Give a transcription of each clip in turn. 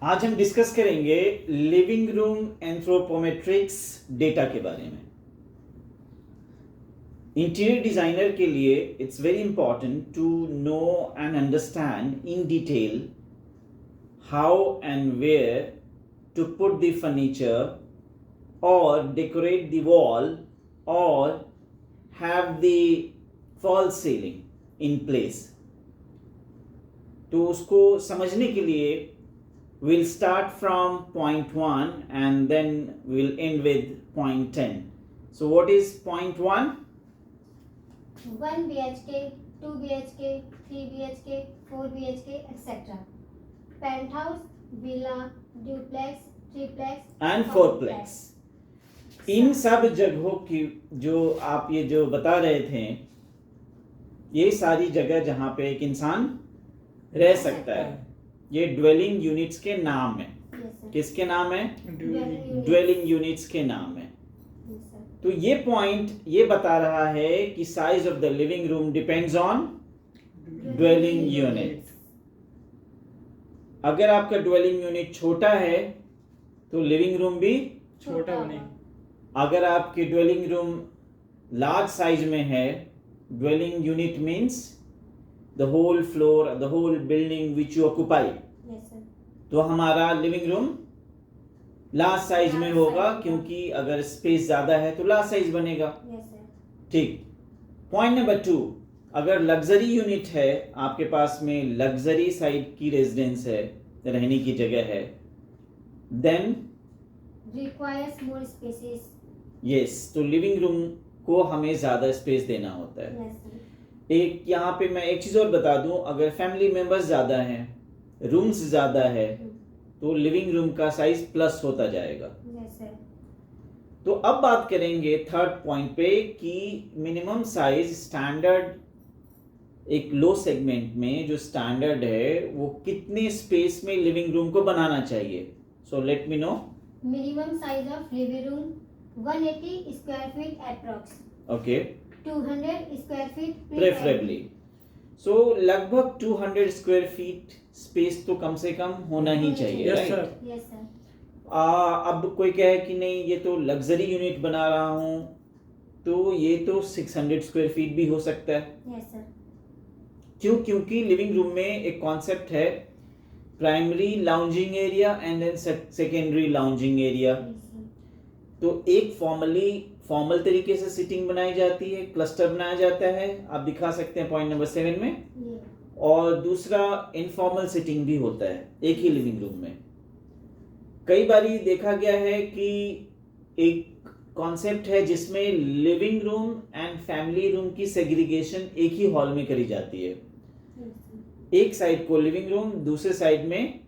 आज हम डिस्कस करेंगे लिविंग रूम एंथ्रोपोमेट्रिक्स डेटा के बारे में। इंटीरियर डिजाइनर के लिए it's very important to know and understand in detail how and where to put the furniture और डेकोरेट द वॉल और have the false ceiling in place. तो उसको समझने के लिए we'll start from point 1 and then we'll end with point 10. So what is point 1? 1 BHK, 2 BHK, 3 BHK, 4 BHK, etc. Penthouse, villa, duplex, triplex And fourplex. इन सब जगहों की जो आप ये जो बता रहे थे, ये सारी जगह जहां पे एक इंसान रह सकता है, ये ड्वेलिंग यूनिट्स के नाम है। किसके नाम है? ड्वेलिंग यूनिट्स के नाम है। तो ये पॉइंट ये बता रहा है कि size of the living room depends on dwelling unit. अगर आपका ड्वेलिंग यूनिट छोटा है तो लिविंग रूम भी छोटा बनेगा। अगर आपकी ड्वेलिंग रूम लार्ज साइज में है, dwelling unit means the whole floor, the whole building which you occupy. Yes, sir. तो हमारा लिविंग रूम लार्ज साइज में होगा, क्योंकि अगर स्पेस ज्यादा है तो लार्ज साइज बनेगा। Yes, sir. ठीक। पॉइंट नंबर 2, अगर लग्जरी यूनिट है, आपके पास में लग्जरी साइड की रेजिडेंस है, रहने की जगह है, then Requires more spaces. Yes, तो लिविंग रूम को हमें ज्यादा स्पेस देना होता है। Yes, sir. एक यहाँ पे मैं एक चीज और बता दूं, अगर फैमिली मेंबर्स ज्यादा हैं, रूम्स ज्यादा है, तो लिविंग रूम का साइज प्लस होता जाएगा। Yes, sir. तो अब बात करेंगे थर्ड पॉइंट पे कि मिनिमम साइज स्टैंडर्ड एक लो सेगमेंट में जो स्टैंडर्ड है वो कितने स्पेस में लिविंग रूम को बनाना चाहिए। So let me know. Minimum size of living room 180 square feet approx. Okay, 200 square feet preferably. So लगभग 200 स्क्वायर फीट स्पेस तो कम से कम होना ही चाहिए, Yes, right? sir. Yes, sir. अब कोई कहे कि नहीं ये तो लग्जरी यूनिट बना रहा हूं, तो ये तो 600 स्क्वायर फीट भी हो सकता है। Yes, sir. क्यों? क्योंकि लिविंग रूम में एक कॉन्सेप्ट है primary lounging area and then secondary lounging area. Yes, sir. तो एक फॉर्मल तरीके से सिटिंग बनाई जाती है, क्लस्टर बनाया जाता है, आप दिखा सकते हैं पॉइंट नंबर 7 में। Yeah. और दूसरा इनफॉर्मल सिटिंग भी होता है एक ही लिविंग रूम में। कई बारी देखा गया है कि एक कॉन्सेप्ट है जिसमें living room and family room की सेग्रीगेशन एक ही हॉल में करी जाती है। Yes, sir. एक साइड को लिविंग रूम, दूसरे साइड में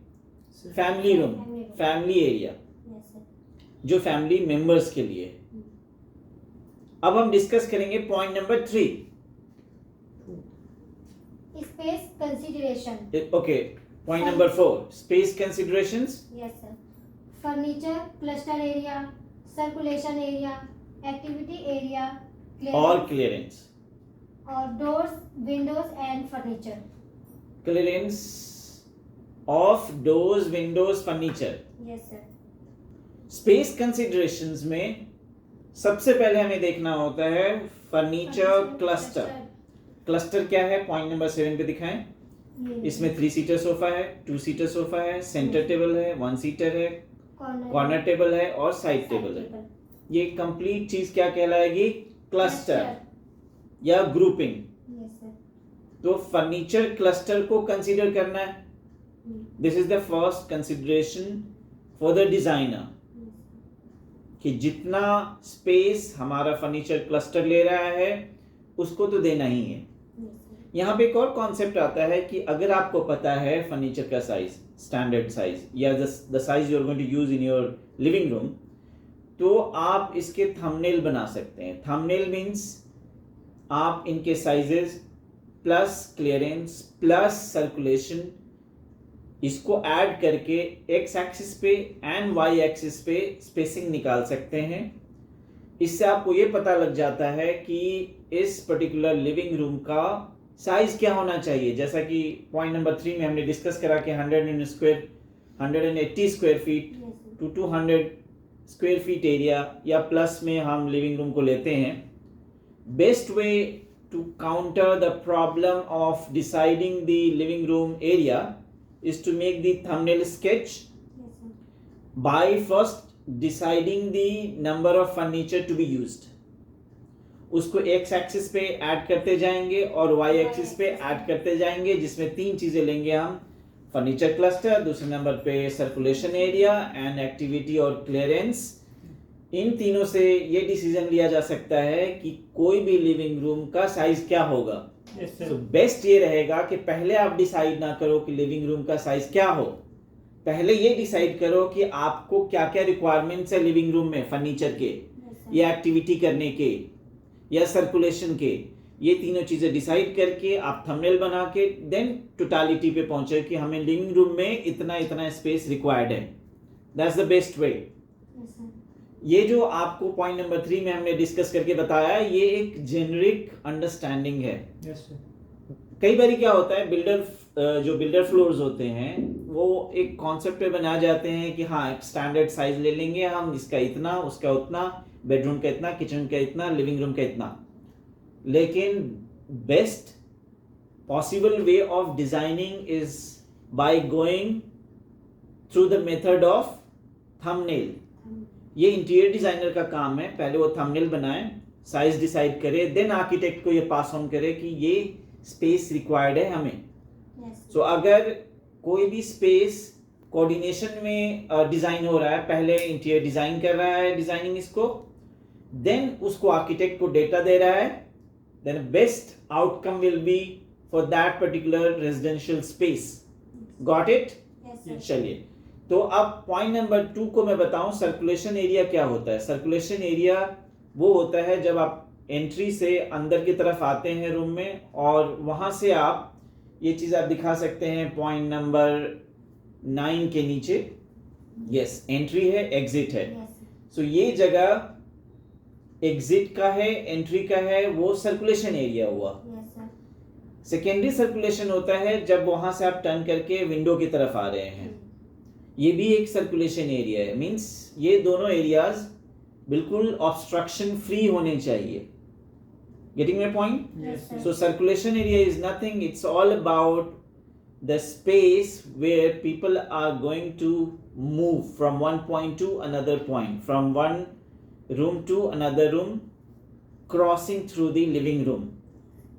family room, family area, Yes, sir. जो फैमिली मेंबर्स के लिए। अब हम डिस्कस करेंगे point number 3। Space consideration. Okay, point number 4, space considerations Yes, sir. Furniture, cluster area, circulation area, activity area, और clearance. or doors, windows and furniture. Clearance of doors, Windows, furniture. Yes, sir. Space considerations में सबसे पहले हमें देखना होता है furniture cluster. Cluster क्या है? पॉइंट नंबर 7 पे दिखाएं। इसमें 3 सीटर सोफा है, 2 सीटर सोफा है, सेंटर टेबल है, 1 सीटर है, कॉर्नर टेबल है और साइड टेबल है। ये कंप्लीट चीज क्या कहलाएगी? क्लस्टर या ग्रुपिंग। Yes, sir. तो फर्नीचर क्लस्टर को कंसीडर करना है। This is the first consideration for the designer कि जितना स्पेस हमारा फर्नीचर क्लस्टर ले रहा है उसको तो देना ही है। Yes, sir. यहाँ पे एक और कॉन्सेप्ट आता है कि अगर आपको पता है फर्नीचर का साइज, स्टैंडर्ड साइज या the size you are going to use in your living room, तो आप इसके थंबनेल बना सकते हैं। थंबनेल मीन्स आप इनके sizes plus clearance plus circulation इसको ऐड करके एक्स एक्सिस पे एंड वाई एक्सिस पे स्पेसिंग निकाल सकते हैं। इससे आपको ये पता लग जाता है कि इस पर्टिकुलर लिविंग रूम का साइज क्या होना चाहिए। जैसा कि पॉइंट नंबर 3 में हमने डिस्कस करा कि 100 square 180 square feet Yes, sir. To 200 square feet area या प्लस में हम लिविंग रूम को लेते हैं. Best way to counter the problem of deciding the living room area is to make the thumbnail sketch Yes, sir. by first deciding the number of furniture to be used. उसको x axis पे add करते जाएंगे और y axis पे add करते जाएंगे, जिसमें तीन चीजें लेंगे हम. फर्नीचर क्लस्टर, दूसरे नंबर पे सर्कुलेशन एरिया एंड एक्टिविटी और क्लियरेंस. इन तीनों से ये डिसीजन लिया जा सकता है कि कोई भी लिविंग रूम का साइज क्या होगा. Yes, sir. तो बेस्ट ये रहेगा कि पहले आप डिसाइड ना करो कि लिविंग रूम का साइज क्या हो. पहले ये डिसाइड करो कि आपको क्या क्या रिक्वायरमेंट्स है लिविंग रूम में, फर्नीचर के Yes, sir. या एक्टिविटी करने के या सर्कुलेशन के. ये तीनों चीजें डिसाइड करके आप थंबनेल बना के देन टोटालिटी पे पहुंचे कि हमें लिविंग रूम में इतना इतना स्पेस रिक्वायर्ड है. That's the best way. Yes, sir. ये जो आपको पॉइंट नंबर 3 में हमने डिस्कस करके बताया, ये एक जेनरिक अंडरस्टैंडिंग है. Yes, sir. कई बार क्या होता है, जो बिल्डर फ्लोर्स होते हैं वो एक कॉन्सेप्ट पे बना जाते हैं कि हाँ एक स्टैंडर्ड साइज ले लेंगे हम, इसका इतना, उसका उतना, बेडरूम का इतना, किचन का इतना, लिविंग रूम का इतना. लेकिन best possible way of designing is by going through the method of thumbnail. ये इंटीरियर डिजाइनर का काम है. पहले वो थंबनेल बनाए, साइज डिसाइड करे, देन आर्किटेक्ट को ये पास ऑन करे कि ये स्पेस रिक्वायर्ड है हमें. Yes, sir. सो अगर कोई भी स्पेस कोऑर्डिनेशन में डिजाइन हो रहा है, पहले इंटीरियर डिजाइन कर रहा है, डिजाइनिंग इसको, देन उसको आर्किटेक्ट को डेटा दे रहा है, then best outcome will be for that particular residential space. Got it? Yes, sir. चलिए, तो अब पॉइंट नंबर 2 को मैं बताऊं, सर्कुलेशन एरिया क्या होता है. सर्कुलेशन एरिया वो होता है जब आप एंट्री से अंदर की तरफ आते हैं रूम में, और वहां से आप ये चीज आप दिखा सकते हैं पॉइंट नंबर 9 के नीचे. यस, एंट्री है, एग्जिट है. Yes, sir. सो ये जगह एग्जिट का है, एंट्री का है, वो सर्कुलेशन एरिया हुआ. Yes, sir. सेकेंडरी सर्कुलेशन होता है जब वहां से आप टर्न करके विंडो की तरफ आ रहे हैं. ये भी एक सर्कुलेशन एरिया है. मींस ये दोनों एरियाज बिल्कुल ऑब्स्ट्रक्शन फ्री होने चाहिए. Getting my point? Yes, sir. So circulation area is nothing, it's all about the space where people are going to move from one point to another point, from one room to another room, crossing through the living room.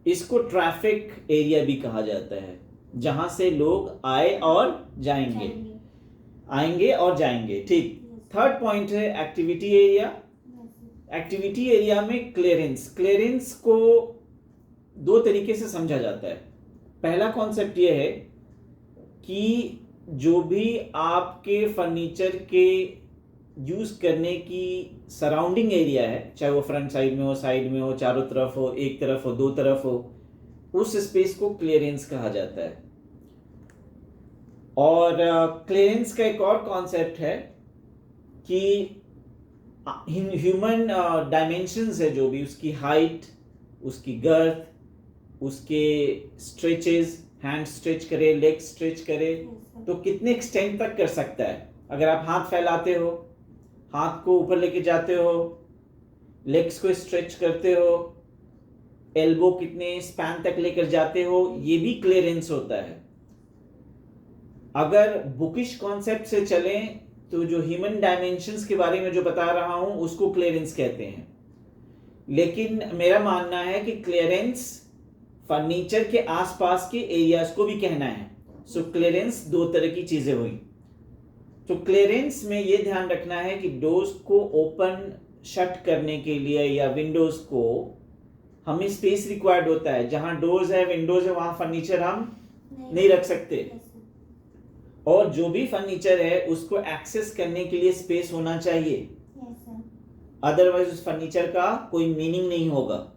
इसको traffic area भी कहा जाता है, जहां से लोग आए और जाएंगे, जाएंगे. आएंगे और जाएंगे. ठीक. Yes. थर्ड पॉइंट है activity area. Yes, sir. Activity area में क्लियरेंस. क्लियरेंस को दो तरीके से समझा जाता है. पहला कॉन्सेप्ट ये है कि जो भी आपके फर्नीचर के यूज करने की सराउंडिंग एरिया है, चाहे वो फ्रंट साइड में हो, साइड में हो, चारों तरफ हो, एक तरफ हो, दो तरफ हो, उस स्पेस को क्लियरेंस कहा जाता है. और क्लियरेंस का एक और कॉन्सेप्ट है कि ह्यूमन डायमेंशंस है, जो भी उसकी हाइट, उसकी गर्थ, उसके स्ट्रेचेस, हैंड स्ट्रेच करे, लेग स्ट्रेच करे, Yes, sir. तो कितने एक्सटेंड तक कर सकता है. अगर आप हाथ फैलाते हो, हाथ को ऊपर लेके जाते हो, लेग्स को स्ट्रेच करते हो, एल्बो कितने स्पैन तक लेकर जाते हो, ये भी क्लियरेंस होता है. अगर बुकिश कॉन्सेप्ट से चलें तो जो ह्यूमन डायमेंशंस के बारे में जो बता रहा हूं उसको क्लियरेंस कहते हैं. लेकिन मेरा मानना है कि क्लियरेंस फर्नीचर के आसपास के एरियाज को भी कहना है. सो क्लियरेंस दो तरह की चीजें हुई. तो क्लियरेंस में ये ध्यान रखना है कि डोर्स को ओपन शट करने के लिए या विंडोज को हमें स्पेस रिक्वायर्ड होता है. जहां डोर्स है, विंडोज है, वहां फर्नीचर हम नहीं रख सकते. Yes, sir. और जो भी फर्नीचर है उसको एक्सेस करने के लिए स्पेस होना चाहिए. Yes, sir. अदरवाइज उस फर्नीचर का कोई मीनिंग नहीं होगा.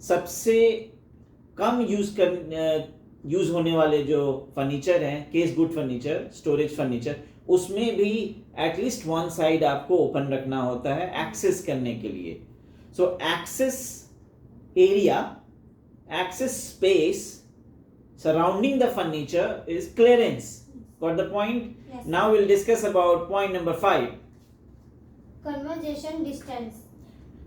सबसे कम यूज होने वाले जो फर्नीचर हैं, case good furniture, storage furniture, उसमें भी एटलीस्ट वन साइड आपको ओपन रखना होता है एक्सेस करने के लिए. So access area, access space surrounding the furniture is clearance. Got the point? Yes. Now we'll discuss about point number 5. Conversation distance.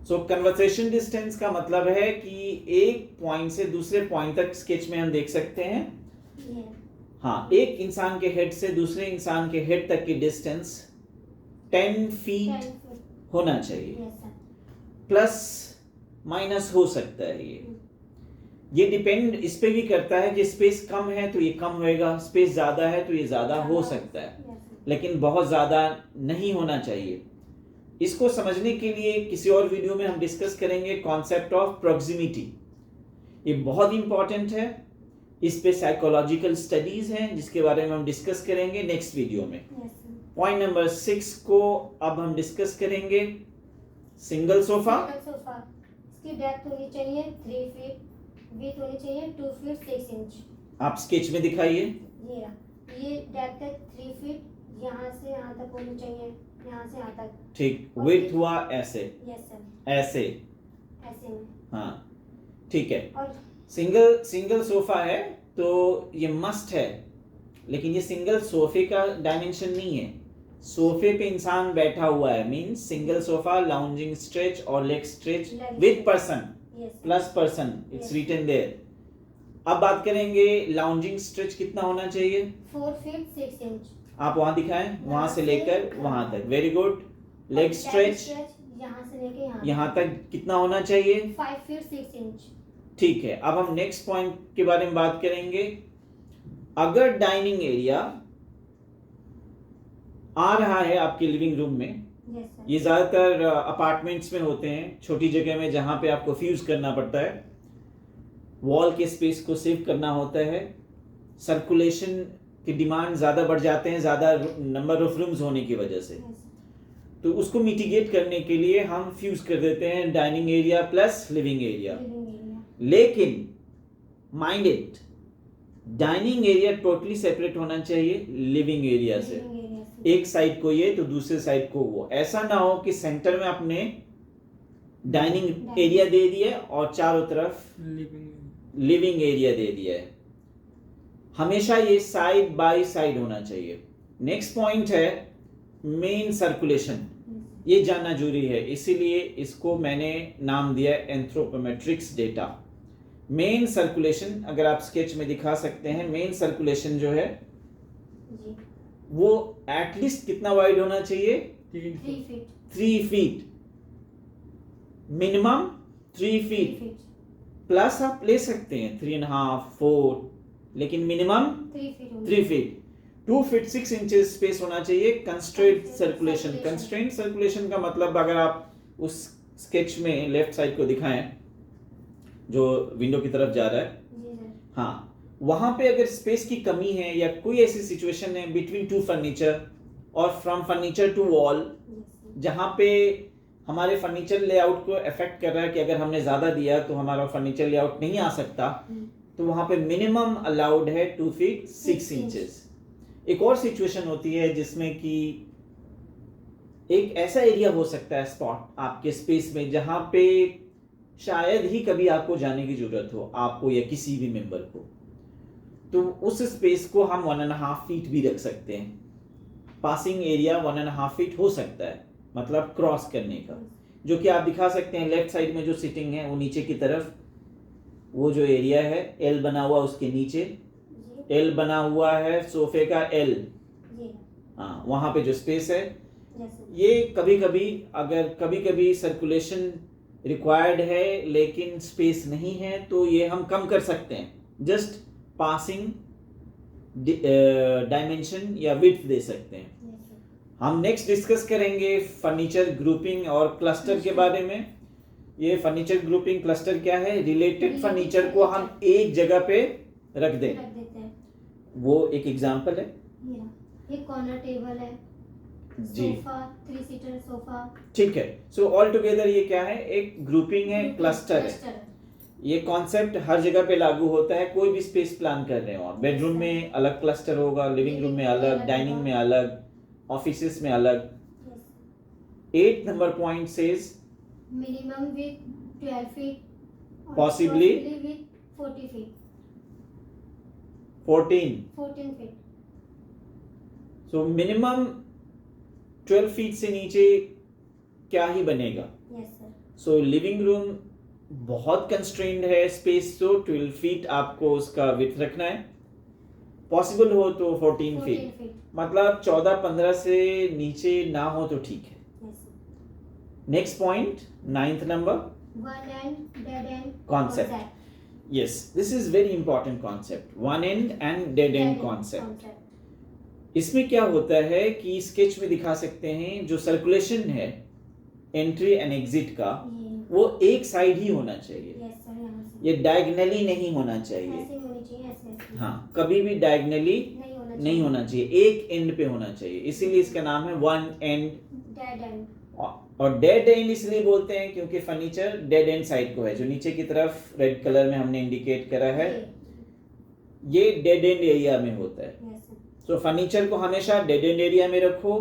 So conversation distance का मतलब है कि एक पॉइंट से दूसरे पॉइंट तक स्केच में हम देख सकते हैं, Yeah. हाँ, एक इंसान के हेड से दूसरे इंसान के हेड तक की डिस्टेंस 10 10 फीट feet. होना चाहिए, Yes, sir. प्लस माइनस हो सकता है। ये डिपेंड इस पे भी करता है कि स्पेस कम है तो ये कम होएगा, स्पेस ज्यादा है तो ये ज्यादा हो सकता है, Yes, sir. लेकिन बहुत ज्यादा नहीं होना चाहिए। इसको समझने के लिए किसी और वीडियो में हम डिस्कस करेंगे कॉन्सेप्ट ऑफ प्रोक्सिमिटी। ये बहुत इंपॉर्टेंट है, इस पे साइकोलॉजिकल स्टडीज हैं जिसके बारे में हम डिस्कस करेंगे नेक्स्ट वीडियो में। Yes, sir. पॉइंट नंबर 6 को अब हम डिस्कस करेंगे सिंगल सोफा। Single sofa. इसकी डेप्थ होनी चाहिए 3 feet, विड्थ होनी चाहिए 2 feet 6 inch. आप स्केच में दिखाइए। ये रहा, ये डेप्थ है 3 feet, यहाँ से यहाँ तक होनी चाहिए, यहाँ से यहाँ तक. ठीक, और विड्थ ये- हुआ ऐसे, Yes, sir. ऐसे, ऐसे में. हाँ ठीक है। और सिंगल सोफा है तो ये मस्ट है, लेकिन ये सिंगल सोफे का डायमेंशन नहीं है। सोफे पे इंसान बैठा हुआ है, means single sofa lounging stretch और leg stretch Leg with stretch. Person yes, sir. Plus person, it's Yes. Written there. अब बात करेंगे लाउंजिंग स्ट्रेच कितना होना चाहिए। 4 feet 6 inch. आप वहां दिखाएं, वहां से लेकर वहां तक, वेरी गुड। लेग और स्ट्रेच यहाँ से लेके यहाँ यहां तक कितना होना चाहिए। 5 feet 6 inch. ठीक है, अब हम नेक्स्ट पॉइंट के बारे में बात करेंगे। अगर डाइनिंग एरिया आ रहा है आपके लिविंग रूम में, Yes, sir. ये ज्यादातर अपार्टमेंट्स में होते हैं, छोटी जगह में जहां पे आपको फ्यूज करना पड़ता है, वॉल के स्पेस को सेव करना होता है, सर्कुलेशन की डिमांड ज्यादा बढ़ जाते हैं ज्यादा नंबर ऑफ रूम्स होने की वजह से। Yes, sir. तो उसको मिटिगेट करने के लिए हम फ्यूज कर देते हैं dining area plus living area. Living area. लेकिन mind it, dining area totally separate होना चाहिए लिविंग एरिया से। Living area से. एक साइड को ये तो दूसरे साइड को वो, ऐसा ना हो कि सेंटर में आपने डाइनिंग एरिया दे दिया और चारों तरफ लिविंग एरिया दे दिया है। हमेशा ये साइड बाय साइड होना चाहिए। नेक्स्ट पॉइंट है मेन सर्कुलेशन। ये जानना जरूरी है, इसीलिए इसको मैंने नाम दिया एंथ्रोपोमेट्रिक्स डेटा। मेन सर्कुलेशन अगर आप स्केच में दिखा सकते हैं, मेन सर्कुलेशन जो है जी. वो एटलीस्ट कितना वाइड होना चाहिए। 3 feet. 3 feet, minimum 3 3 feet, feet. Plus आप ले सकते हैं 3.5 4, लेकिन मिनिमम 3 feet होनी 3 फीट। 2 फीट 6 इंचेस स्पेस होना चाहिए। Constraint circulation, Circulation. Constraint circulation का मतलब अगर आप उस स्केच में लेफ्ट साइड को दिखाएं जो विंडो की तरफ जा रहा है, जी सर. हाँ, वहां पे अगर स्पेस की कमी है या कोई ऐसी सिचुएशन है बिटवीन टू फर्नीचर और from furniture to wall, Yes, sir. जहां पे हमारे फर्नीचर लेआउट को अफेक्ट कर रहा है कि अगर हमने ज्यादा दिया तो हमारा फर्नीचर लेआउट नहीं आ सकता, तो वहां पे मिनिमम अलाउड है 2 फीट 6 6 इंचेस। एक और सिचुएशन होती है जिसमें कि एक ऐसा एरिया हो सकता है स्पॉट आपके स्पेस में जहां पे शायद ही कभी आपको जाने की जरूरत हो, आपको या किसी भी मेंबर को, तो उस स्पेस को हम 1.5 फीट भी रख सकते हैं। पासिंग एरिया 1.5 फीट हो सकता है, मतलब क्रॉस करने का, जो कि आप दिखा सकते हैं लेफ्ट साइड में जो सिटिंग है वो नीचे की तरफ, वो जो एरिया है एल बना हुआ उसके नीचे, जी. एल बना हुआ है सोफे का एल, जी. हाँ, वहां पे जो स्पेस है, Yes, sir. ये कभी कभी सर्कुलेशन रिक्वायर्ड है लेकिन स्पेस नहीं है, तो ये हम कम कर सकते हैं, जस्ट पासिंग डायमेंशन या विड्थ दे सकते हैं। Yes, sir. हम नेक्स्ट डिस्कस करेंगे फर्नीचर ग्रुपिंग और क्लस्टर के बारे में। ये फर्नीचर ग्रुपिंग क्लस्टर क्या है, रिलेटेड फर्नीचर को हम एक जगह पे रख दें, रख देते हैं. वो एक एग्जांपल है ये रहा. एक कॉर्नर टेबल है. जी। Sofa, 3 seater sofa. ठीक है। सो ऑल टुगेदर ये क्या है, एक ग्रुपिंग है, क्लस्टर है। Cluster. ये कॉन्सेप्ट हर जगह पे लागू होता है, कोई भी स्पेस प्लान कर रहे हो आप। बेडरूम में अलग क्लस्टर होगा, लिविंग रूम में अलग, डाइनिंग में अलग, ऑफिसेस में अलग। Yes. 8 number point says Minimum width 12 feet. or Possibly with 40 feet. 14 14 feet. So minimum 12 feet से नीचे क्या ही बनेगा. Yes sir. So living room बहुत कंस्ट्रेंड है स्पेस, तो 12 फीट आपको उसका विड्थ रखना है. पॉसिबल हो तो 14 फीट, 14 feet. मतलब 14-15 से नीचे ना हो तो ठीक है. Yes sir. Next point, 9th number, One end dead end Concept. yes, this is very important concept, one end and dead end concept. इसमें क्या होता है कि स्केच में दिखा सकते हैं जो सर्कुलेशन है एंट्री एंड एग्जिट का, वो एक साइड ही होना चाहिए. Yes sir. यहाँ से ये डायगनली नहीं होना चाहिए. ऐसे होनी चाहिए, ऐसे ऐसे. हाँ, कभी भी डायगनली नहीं होना चाहिए, एक एंड पे होना चाहिए. इसीलिए इसका नाम है वन एंड. Dead and. और डेड एंड इसलिए बोलते हैं क्योंकि फर्नीचर डेड एंड साइड को है, जो नीचे की तरफ रेड कलर में हमने इंडिकेट करा है, ये डेड एंड एरिया में होता है. Yes sir. तो फर्नीचर को हमेशा डेड एंड एरिया में रखो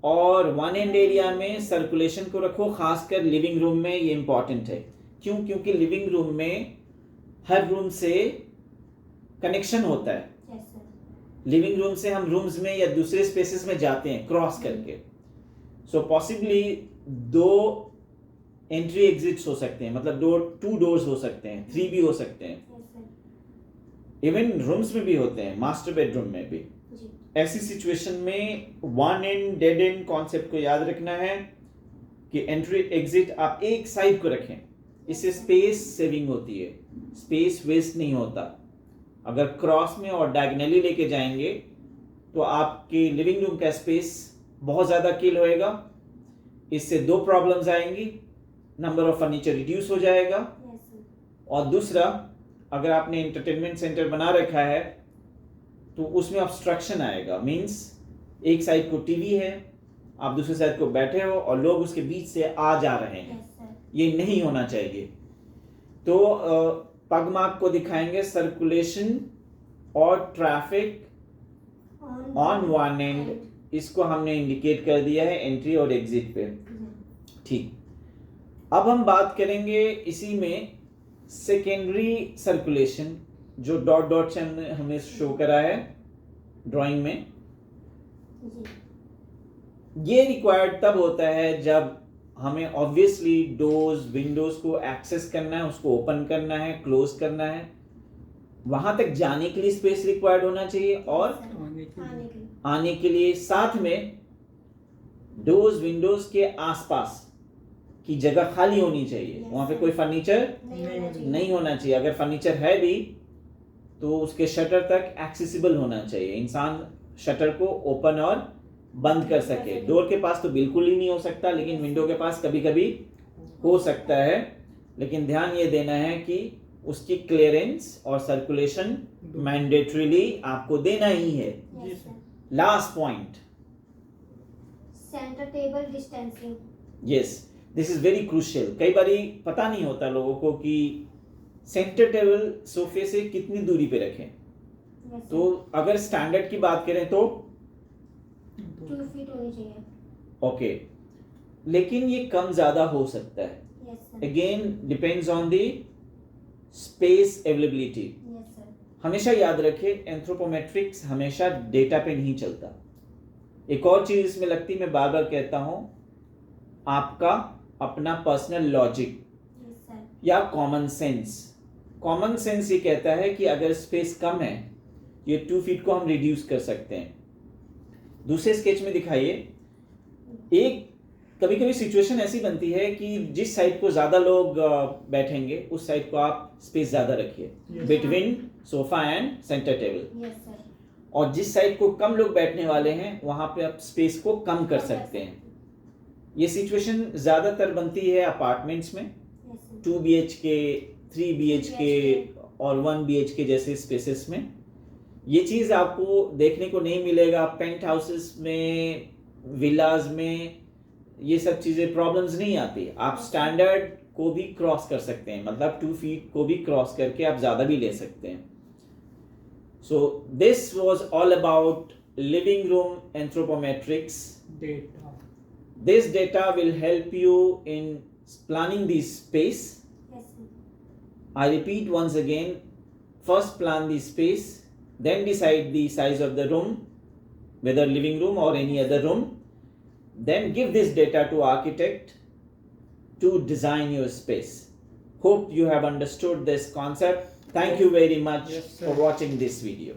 और वन एंड एरिया में सर्कुलेशन को रखो. खासकर लिविंग रूम में ये इंपॉर्टेंट है. क्यों? क्योंकि लिविंग रूम में हर रूम से कनेक्शन होता है. Yes sir. लिविंग रूम से हम रूम्स में या दूसरे स्पेसेस में जाते हैं क्रॉस करके. सो पॉसिबली 2 एंट्री एग्जिट्स हो सकते हैं, मतलब 2 डोर्स हो सकते हैं, 3 भी हो सकते हैं. Yes sir. इवन रूम्स में भी होते हैं, मास्टर बेडरूम में भी. जी. ऐसी सिचुएशन में one and dead and concept को याद रखना है कि एंट्री एग्जिट आप एक साइड को रखें. इससे स्पेस सेविंग होती है, स्पेस वेस्ट नहीं होता. अगर क्रॉस में और डायगनली लेके जाएंगे तो आपके लिविंग रूम का स्पेस बहुत ज़्यादा किल होएगा. इससे 2 प्रॉब्लम्स आएंगी. नंबर ऑफ फर्नीचर रिड्यूस हो जाएगा, यस सर. और दूसरा, अगर आपने एंटरटेनमेंट सेंटर बना रखा है तो उसमें ऑब्स्ट्रक्शन आएगा. मींस एक साइड को टीवी है, आप दूसरे साइड को बैठे हो और लोग उसके बीच से आ जा रहे हैं. Yes sir. ये नहीं होना चाहिए. तो पग मार्क को दिखाएंगे सर्कुलेशन और ट्रैफिक ऑन वन एंड. इसको हमने इंडिकेट कर दिया है एंट्री और एग्जिट पे. ठीक. अब हम बात करेंगे इसी में सेकेंडरी सर्कुलेशन, जो डॉट डॉट से हमने शो करा है ड्राइंग में. जी. ये रिक्वायर्ड तब होता है जब हमें ऑब्वियसली डोर्स विंडोज को एक्सेस करना है, उसको ओपन करना है, क्लोज करना है. वहां तक जाने के लिए स्पेस रिक्वायर्ड होना चाहिए और आने के लिए साथ में डोर्स विंडोज के आसपास की जगह खाली होनी चाहिए. वहां पे कोई फर्नीचर नहीं होना चाहिए. अगर फर्नीचर है भी तो उसके शटर तक एक्सेसिबल होना चाहिए. इंसान शटर को ओपन और बंद कर सके. डोर के पास तो बिल्कुल ही नहीं हो सकता, लेकिन विंडो के पास कभी कभी हो सकता है. लेकिन ध्यान ये देना है कि उसकी क्लियरेंस और सर्कुलेशन मैंडेटरीली आपको देना ही है. Last point, centre table distancing. Yes, this is very crucial. कई बारी पता नहीं होता लोगों को कि सेंटर टेबल सोफे से कितनी दूरी पे रखें. तो अगर स्टैंडर्ड की बात करें तो 2 फीट होनी चाहिए. ओके, लेकिन ये कम ज्यादा हो सकता है. Yes sir. Again depends on the space availability. Yes sir. हमेशा याद रखें, एंथ्रोपोमेट्रिक्स हमेशा डेटा पे नहीं चलता. एक और चीज इसमें लगती, मैं बार बार कहता हूं, आपका अपना पर्सनल लॉजिक यस सर. या कॉमन सेंस. कॉमन सेंस ये कहता है कि अगर स्पेस कम है, ये 2 फीट को हम रिड्यूस कर सकते हैं. दूसरे स्केच में दिखाइए. एक कभी कभी सिचुएशन ऐसी बनती है कि जिस साइड को ज्यादा लोग बैठेंगे उस साइड को आप स्पेस ज्यादा रखिए between sofa and centre table. Yes sir. और जिस साइड को कम लोग बैठने वाले हैं वहां पे आप स्पेस को कम कर सकते हैं. ये सिचुएशन ज्यादातर बनती है अपार्टमेंट्स में, 2 BHK, 3 BHK और 1 BHK जैसे स्पेसेस में. ये चीज आपको देखने को नहीं मिलेगा पेंट हाउसेस में, विलाज में. ये सब चीजें प्रॉब्लम्स नहीं आती. आप स्टैंडर्ड को भी क्रॉस कर सकते हैं, मतलब 2 फीट को भी क्रॉस करके आप ज्यादा भी ले सकते हैं. So this was all about living room anthropometrics. This data will help you in planning the space. Yes sir. I repeat once again, first plan the space, then decide the size of the room, whether living room or any other room. Then give this data to architect to design your space. Hope you have understood this concept. Thank you very much Yes, sir. for watching this video.